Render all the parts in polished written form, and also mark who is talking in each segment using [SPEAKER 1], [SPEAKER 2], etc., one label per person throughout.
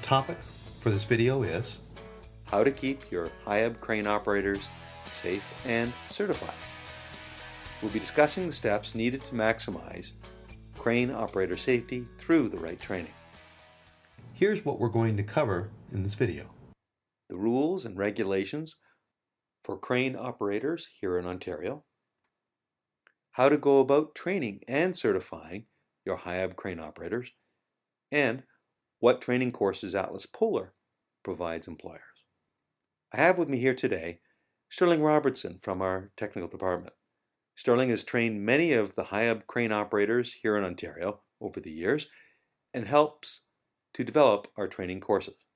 [SPEAKER 1] topic for this video is how to keep your HIAB crane operators safe and certified. We'll be discussing the steps needed to maximize crane operator safety through the right training. Here's what we're going to cover in this video. The rules and regulations for crane operators here in Ontario, how to go about training and certifying your HIAB crane operators, and what training courses Atlas Polar provides employers. I have with me here today Sterling Robertson from our technical department. Sterling has trained many of the HIAB crane operators here in Ontario over the years and helps to develop our training courses.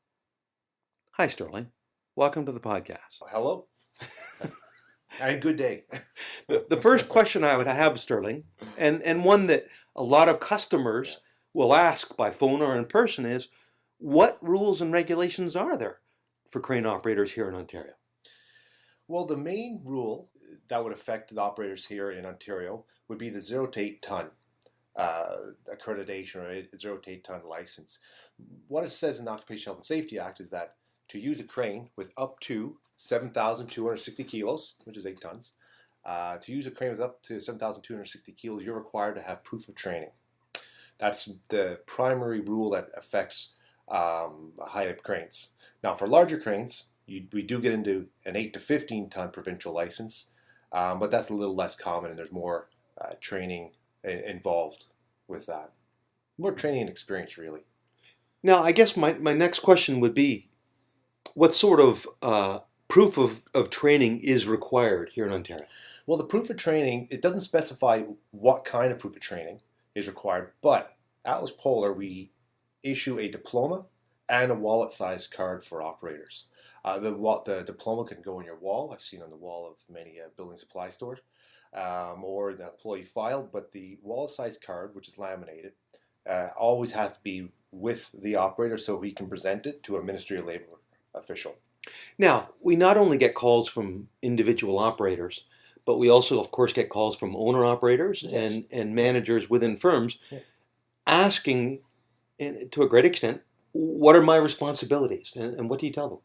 [SPEAKER 1] Hi Sterling, welcome to the podcast.
[SPEAKER 2] Hello. And good day.
[SPEAKER 1] The first question I would have, Sterling, and one that a lot of customers will ask by phone or in person is, what rules and regulations are there for crane operators here in Ontario?
[SPEAKER 2] Well, the main rule that would affect the operators here in Ontario would be the 0 to 8 ton accreditation or 0 to 8 ton license. What it says in the Occupational Health and Safety Act is that to use a crane with up to 7,260 kilos, which is 8 tons, to use a crane with up to 7,260 kilos, you're required to have proof of training. That's the primary rule that affects HIAB cranes. Now, for larger cranes, we do get into an 8 to 15 ton provincial license, but that's a little less common, and there's more training involved with that. More training and experience, really.
[SPEAKER 1] Now, I guess my next question would be, what sort of proof of training is required here in Ontario?
[SPEAKER 2] Well, the proof of training, it doesn't specify what kind of proof of training is required, but Atlas Polar, we issue a diploma and a wallet-sized card for operators. The diploma can go on your wall. I've seen on the wall of many building supply stores, or the employee file, but the wallet-sized card, which is laminated, always has to be with the operator so he can present it to a Ministry of Labour official.
[SPEAKER 1] Now, we not only get calls from individual operators, but we also, of course, get calls from owner-operators and managers within firms asking, to a great extent, what are my responsibilities, and what do you tell them?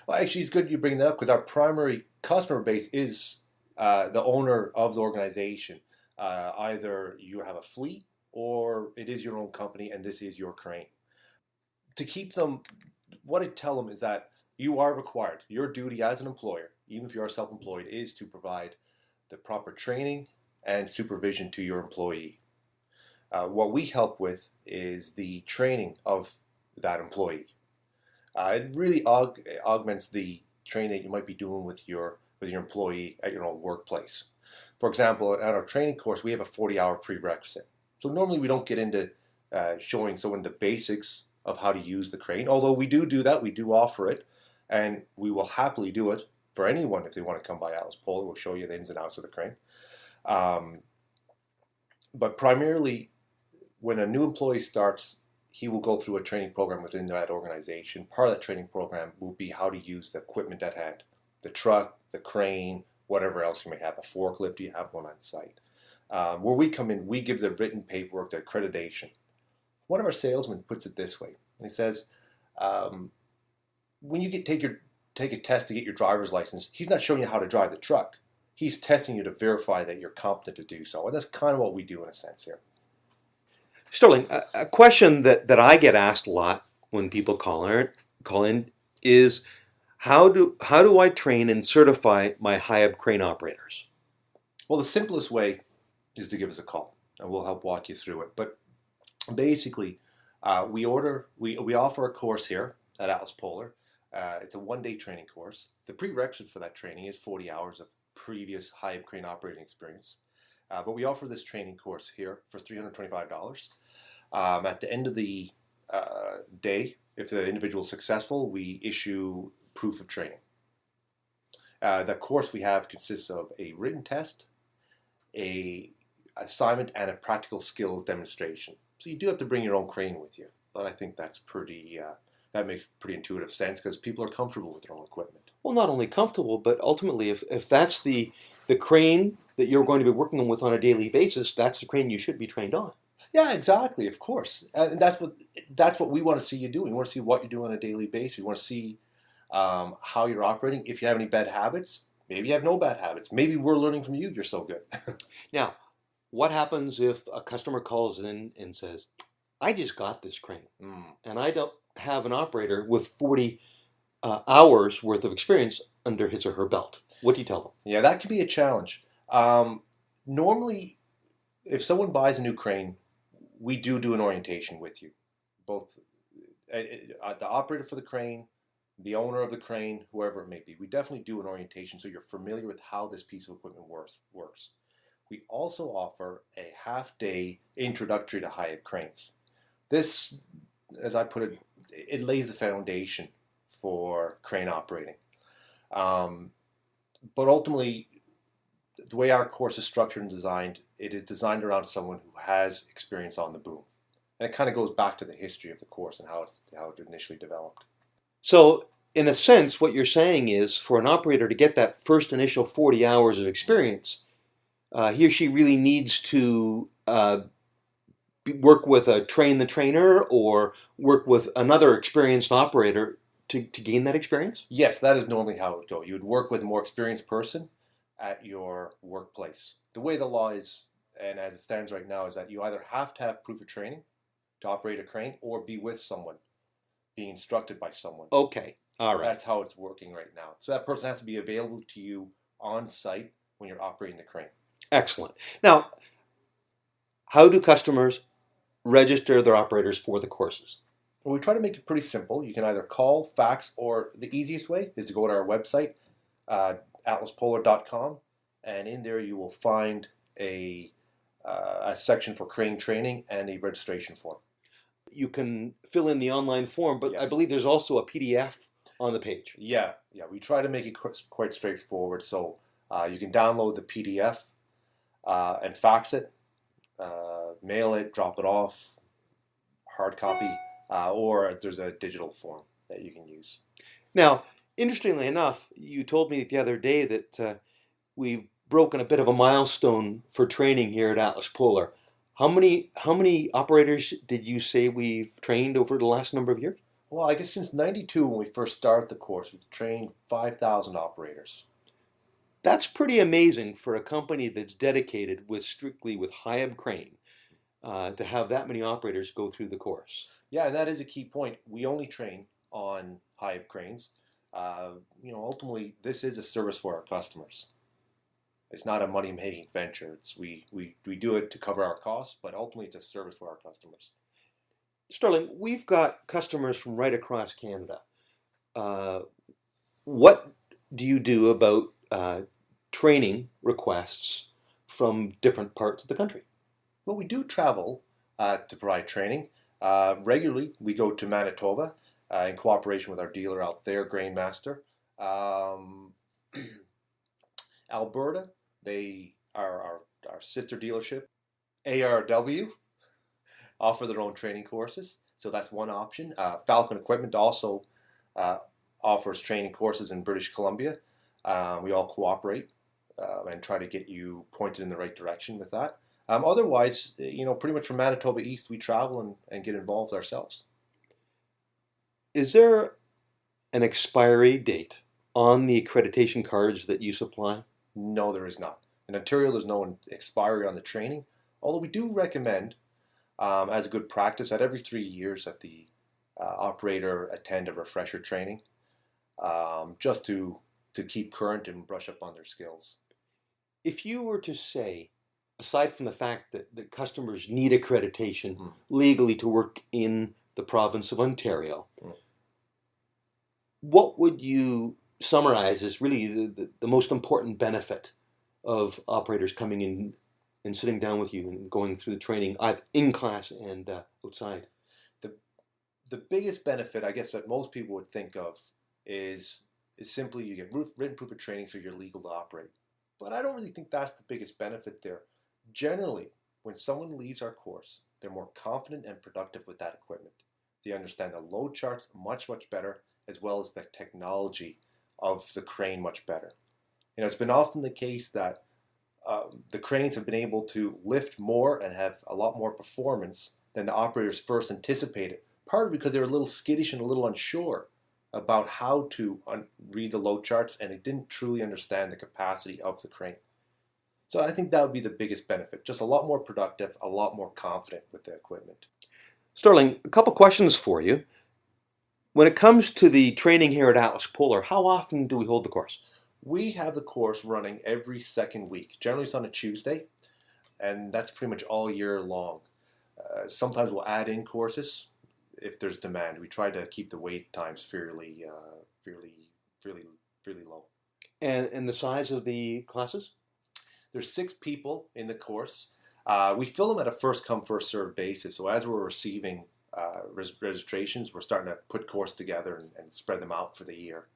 [SPEAKER 2] Well, actually, it's good you bring that up because our primary customer base is the owner of the organization. Either you have a fleet or it is your own company and this is your crane. To keep them, what I tell them is that you are required, your duty as an employer, even if you are self-employed, is to provide the proper training and supervision to your employee. What we help with is the training of that employee. It really augments the training that you might be doing with your employee at your own workplace. For example, at our training course, we have a 40-hour prerequisite. So normally we don't get into showing someone the basics of how to use the crane, although we do that, we do offer it, and we will happily do it for anyone if they want to come by Atlas Polar. We'll show you the ins and outs of the crane. But primarily, when a new employee starts, he will go through a training program within that organization. Part of that training program will be how to use the equipment at hand, the truck, the crane, whatever else you may have, a forklift, you have one on site. Where we come in, we give the written paperwork, the accreditation. One of our salesmen puts it this way. He says, when you take a test to get your driver's license, he's not showing you how to drive the truck. He's testing you to verify that you're competent to do so. And that's kind of what we do in a sense here.
[SPEAKER 1] Sterling, a question that I get asked a lot when people call in is, how do I train and certify my HIAB crane operators?
[SPEAKER 2] Well, the simplest way is to give us a call, and we'll help walk you through it. But basically, we offer a course here at Atlas Polar. It's a one-day training course. The prerequisite for that training is 40 hours of previous HIAB crane operating experience. But we offer this training course here for $325. At the end of the day, if the individual is successful, we issue proof of training. The course we have consists of a written test, a assignment, and a practical skills demonstration. So you do have to bring your own crane with you, but I think that's that makes pretty intuitive sense because people are comfortable with their own equipment.
[SPEAKER 1] Well, not only comfortable, but ultimately, if that's the crane that you're going to be working with on a daily basis, that's the crane you should be trained on.
[SPEAKER 2] Yeah, exactly. Of course, and that's what we want to see you do. We want to see what you do on a daily basis. We want to see how you're operating. If you have any bad habits, maybe you have no bad habits. Maybe we're learning from you. You're so good.
[SPEAKER 1] Now, what happens if a customer calls in and says, I just got this crane
[SPEAKER 2] Mm.
[SPEAKER 1] and I don't have an operator with 40 hours worth of experience under his or her belt? What do you tell them?
[SPEAKER 2] Yeah, that can be a challenge. Normally, if someone buys a new crane, we do an orientation with you, both the operator for the crane, the owner of the crane, whoever it may be. We definitely do an orientation so you're familiar with how this piece of equipment works. We also offer a half-day introductory to HIAB cranes. This, as I put it, it lays the foundation for crane operating. But ultimately, the way our course is structured and designed, it is designed around someone who has experience on the boom. And it kind of goes back to the history of the course and how it initially developed.
[SPEAKER 1] So, in a sense, what you're saying is for an operator to get that first initial 40 hours of experience, he or she really needs to work with a train the trainer or work with another experienced operator to gain that experience?
[SPEAKER 2] Yes, that is normally how it would go. You would work with a more experienced person at your workplace. The way the law is, and as it stands right now, is that you either have to have proof of training to operate a crane or be with someone, being instructed by someone.
[SPEAKER 1] Okay, all right.
[SPEAKER 2] That's how it's working right now. So that person has to be available to you on site when you're operating the crane.
[SPEAKER 1] Excellent. Now, how do customers register their operators for the courses?
[SPEAKER 2] Well, we try to make it pretty simple. You can either call, fax, or the easiest way is to go to our website, atlaspolar.com, and in there you will find a section for crane training and a registration form.
[SPEAKER 1] You can fill in the online form, but I
[SPEAKER 2] Yes.
[SPEAKER 1] believe there's also a PDF on the page.
[SPEAKER 2] Yeah. We try to make it quite straightforward. So you can download the PDF and fax it, mail it, drop it off, hard copy, or there's a digital form that you can use.
[SPEAKER 1] Now, interestingly enough, you told me the other day that we've broken a bit of a milestone for training here at Atlas Polar. How many operators did you say we've trained over the last number of years?
[SPEAKER 2] Well, I guess since '92 when we first started the course, we've trained 5,000 operators.
[SPEAKER 1] That's pretty amazing for a company that's dedicated strictly with HIAB crane to have that many operators go through the course.
[SPEAKER 2] Yeah, and that is a key point. We only train on HIAB cranes. Ultimately, this is a service for our customers. It's not a money-making venture. We do it to cover our costs, but ultimately it's a service for our customers.
[SPEAKER 1] Sterling, we've got customers from right across Canada. What do you do about training requests from different parts of the country?
[SPEAKER 2] Well, we do travel to provide training. Regularly, we go to Manitoba in cooperation with our dealer out there, Grainmaster. Alberta, they are our sister dealership. ARW offer their own training courses, so that's one option. Falcon Equipment also offers training courses in British Columbia. We all cooperate and try to get you pointed in the right direction with that. Otherwise, pretty much from Manitoba East, we travel and get involved ourselves.
[SPEAKER 1] Is there an expiry date on the accreditation cards that you supply?
[SPEAKER 2] No, there is not. In Ontario, there's no expiry on the training, although we do recommend, as a good practice, that every 3 years that the operator attend a refresher training, just to keep current and brush up on their skills.
[SPEAKER 1] If you were to say, aside from the fact that customers need accreditation legally to work in the province of Ontario, what would you summarize as really the most important benefit of operators coming in and sitting down with you and going through the training in class and outside?
[SPEAKER 2] The biggest benefit, I guess, that most people would think of is simply you get written proof of training so you're legal to operate. But I don't really think that's the biggest benefit there. Generally, when someone leaves our course, they're more confident and productive with that equipment. They understand the load charts much, much better, as well as the technology of the crane much better. It's been often the case that the cranes have been able to lift more and have a lot more performance than the operators first anticipated. Partly because they were a little skittish and a little unsure about how to read the load charts, and they didn't truly understand the capacity of the crane. So I think that would be the biggest benefit. Just a lot more productive, a lot more confident with the equipment.
[SPEAKER 1] Sterling, a couple questions for you. When it comes to the training here at Atlas Polar, how often do we hold the course?
[SPEAKER 2] We have the course running every second week. Generally it's on a Tuesday, and that's pretty much all year long. Sometimes we'll add in courses if there's demand. We try to keep the wait times fairly low.
[SPEAKER 1] And the size of the classes?
[SPEAKER 2] There's 6 people in the course. We fill them at a first come first served basis. So as we're receiving registrations, we're starting to put course together and spread them out for the year.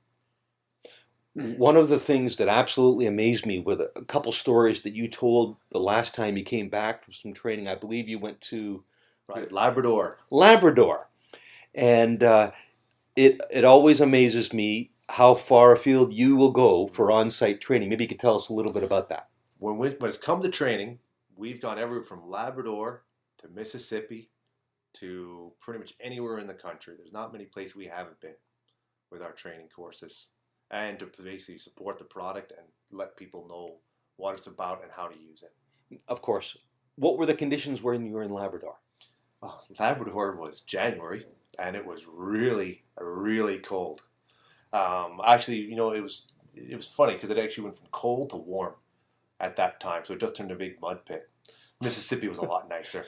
[SPEAKER 1] One of the things that absolutely amazed me with a couple stories that you told the last time you came back from some training, I believe you went to
[SPEAKER 2] Labrador.
[SPEAKER 1] And it always amazes me how far afield you will go for on-site training. Maybe you could tell us a little bit about that.
[SPEAKER 2] When it's come to training, we've gone everywhere from Labrador to Mississippi to pretty much anywhere in the country. There's not many places we haven't been with our training courses, and to basically support the product and let people know what it's about and how to use it.
[SPEAKER 1] Of course. What were the conditions when you were in Labrador?
[SPEAKER 2] Oh, Labrador was January, and it was really, really cold. Actually, it was funny because it actually went from cold to warm at that time, so it just turned a big mud pit. Mississippi was a lot nicer.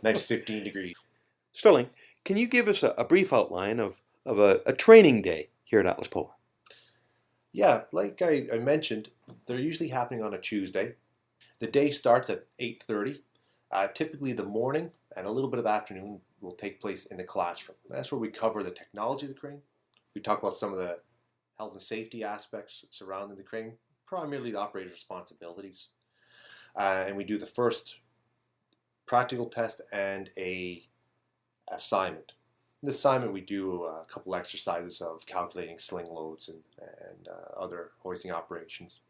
[SPEAKER 2] Nice 15 degrees.
[SPEAKER 1] Sterling, can you give us a brief outline of a training day here at Atlas Polar?
[SPEAKER 2] Yeah, like I mentioned, they're usually happening on a Tuesday. The day starts at 8:30. Typically the morning and a little bit of the afternoon will take place in the classroom. That's where we cover the technology of the crane. We talk about some of the health and safety aspects surrounding the crane, primarily the operator's responsibilities. And we do the first practical test and a assignment. In the assignment, we do a couple exercises of calculating sling loads and other hoisting operations.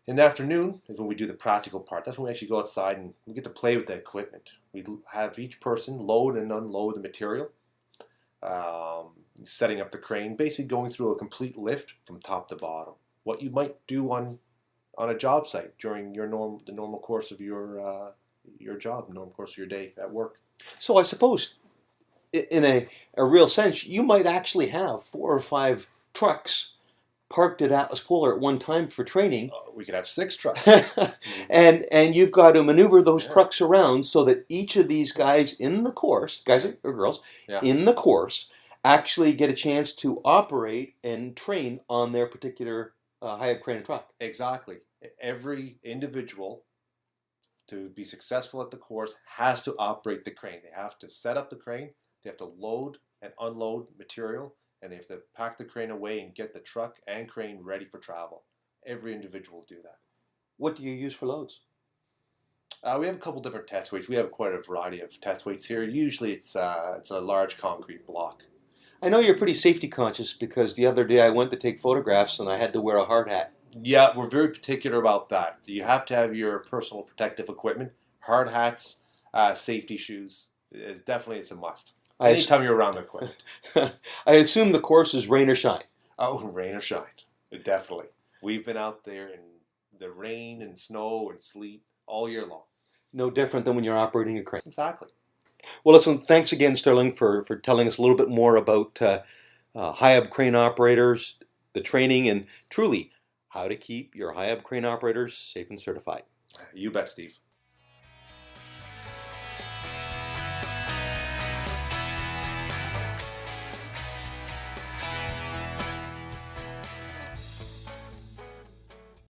[SPEAKER 2] In the afternoon is when we do the practical part. That's when we actually go outside and we get to play with the equipment. We have each person load and unload the material, setting up the crane, basically going through a complete lift from top to bottom. What you might do on a job site during the normal course of your job, the normal course of your day at work.
[SPEAKER 1] So I suppose, in a real sense, you might actually have 4 or 5 trucks parked at Atlas Polar at one time for training.
[SPEAKER 2] We could have 6 trucks.
[SPEAKER 1] and you've got to maneuver those trucks around so that each of these guys in the course, guys or girls, in the course, actually get a chance to operate and train on their particular HIAB crane and truck.
[SPEAKER 2] Exactly. Every individual, to be successful at the course, has to operate the crane. They have to set up the crane, they have to load and unload material, and they have to pack the crane away and get the truck and crane ready for travel. Every individual will do that.
[SPEAKER 1] What do you use for loads?
[SPEAKER 2] We have a couple different test weights. We have quite a variety of test weights here. Usually it's a large concrete block.
[SPEAKER 1] I know you're pretty safety conscious because the other day I went to take photographs and I had to wear a hard hat.
[SPEAKER 2] Yeah, we're very particular about that. You have to have your personal protective equipment, hard hats, safety shoes. It's a must. Anytime you're around the equipment.
[SPEAKER 1] I assume the course is rain or shine.
[SPEAKER 2] Oh, rain or shine. Definitely. We've been out there in the rain and snow and sleet all year long.
[SPEAKER 1] No different than when you're operating a crane.
[SPEAKER 2] Exactly.
[SPEAKER 1] Well, listen, thanks again, Sterling, for telling us a little bit more about HIAB crane operators, the training, and truly how to keep your HIAB crane operators safe and certified.
[SPEAKER 2] You bet, Steve.